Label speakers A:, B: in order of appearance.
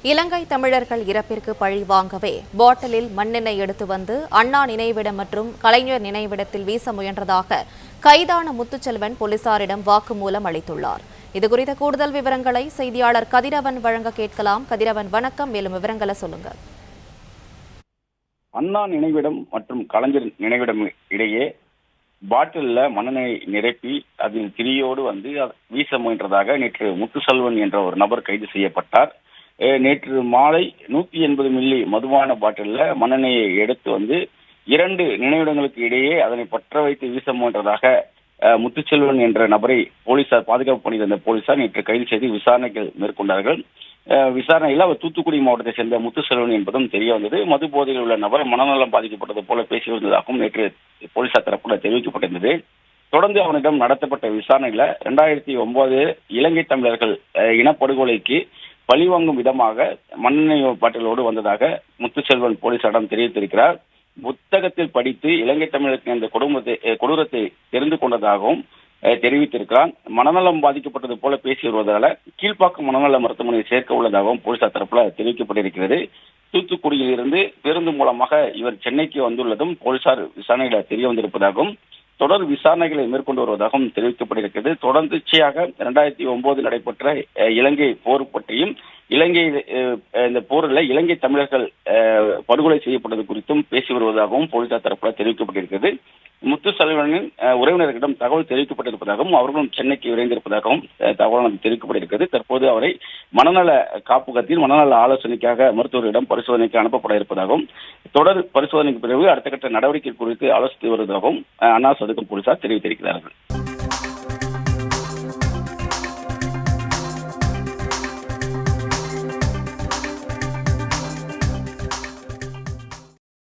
A: இலங்கை தமிழர்கள் இறப்பிற்கு பழி வாங்கவே பாட்டிலில் மண்ணெண்ணெய் எடுத்து வந்து அண்ணா நினைவிடம் மற்றும் கலைஞர் நினைவிடத்தில் வீச முயன்றதாக கைதான முத்துச்செல்வன் போலீசாரிடம் வாக்குமூலம் அளித்துள்ளார். இதுகுறித்த கூடுதல் விவரங்களை செய்தியாளர் கதிரவன் வழங்க கேட்கலாம். கதிரவன், வணக்கம். மேலும் விவரங்களை சொல்லுங்க.
B: அண்ணா நினைவிடம் மற்றும் கலைஞர் நினைவிடம் இடையே பாட்டில்ல மண்ணெண்ணெய் நிரப்பி அதில் திரியோடு வந்து வீச முயன்றதாக நேற்று முத்துசெல்வன் என்ற ஒரு நபர் கைது செய்யப்பட்டார். நேற்று மாலை 180 மில்லி மதுபான பாட்டில்ல மண்ணெண்ணெயை எடுத்து வந்து 2 நினைவிடங்களுக்கு இடையே அதனை பற்ற வைத்து வீச முயன்றதாக முத்துச்செல்வன் என்ற நபரை போலீசார் பாதுகாப்பு பணியில் இருந்த போலீசார் நேற்று கைது செய்து விசாரணைகள் மேற்கொண்டார்கள். விசாரணையில் அவர் தூத்துக்குடி மாவட்டத்தை சேர்ந்த முத்துசெல்வன் என்பதும் தெரிய வந்தது. மது போதையில் உள்ள நபர் மனநலம் பாதிக்கப்பட்டது போல பேசி வந்ததாகவும் நேற்று போலீசார் தரப்புல தெரிவிக்கப்பட்டிருந்தது. தொடர்ந்து அவனிடம் நடத்தப்பட்ட விசாரணையில 2009 இலங்கை தமிழர்கள் இனப்படுகொலைக்கு பழிவாங்கும் விதமாக மண்ணெண்ணெய் பாட்டிலோடு வந்ததாக முத்துச்செல்வன் போலீசாரிடம் தெரிவித்திருக்கிறார். புத்தகத்தில் படித்து இலங்கை தமிழருக்கு இந்த கொடூரத்தை தெரிந்து கொண்டதாகவும் தெரிவித்திருக்கிறார். மனநலம் பாதிக்கப்பட்டது போல பேசி வருவதால கீழ்ப்பாக்கம் மனநல மருத்துவமனையை சேர்க்க உள்ளதாகவும் போலீசார் தரப்புல தெரிவிக்கப்பட்டிருக்கிறது. தூத்துக்குடியில் இருந்து பேருந்து மூலமாக இவர் சென்னைக்கு வந்துள்ளதும் போலீசார் விசாரணையில தெரிய வந்திருப்பதாகவும் தொடர் விசாரணைகளை மேற்கொண்டு வருவதாகவும் தெரிவிக்கப்பட்டிருக்கிறது. தொடர்ச்சியாக 2009 நடைபெற்ற இலங்கை போர் பற்றியும் இலங்கை இந்த போரில் இலங்கை தமிழர்கள் படுகொலை செய்யப்பட்டது குறித்தும் பேசி வருவதாகவும் போலீசார் தரப்புல தெரிவிக்கப்பட்டிருக்கிறது. முத்துசெல்வனின் உறவினர்களிடம் தகவல் தெரிவிக்கப்பட்டிருப்பதாகவும் அவர்களும் சென்னைக்கு விரைந்திருப்பதாகவும் தகவல் தெரிவிக்கப்பட்டிருக்கிறது. தற்போது அவரை மனநல காப்பகத்தில் மனநல ஆலோசனைக்காக மருத்துவரிடம் பரிசோதனைக்கு அனுப்பப்பட இருப்பதாகவும் தொடர் பரிசோதனைக்கு பிறகு அடுத்த கட்ட நடவடிக்கை குறித்து ஆலோசித்து வருவதாகவும் அண்ணா சதுக்கம் போலீசார் தெரிவித்திருக்கிறார்கள்.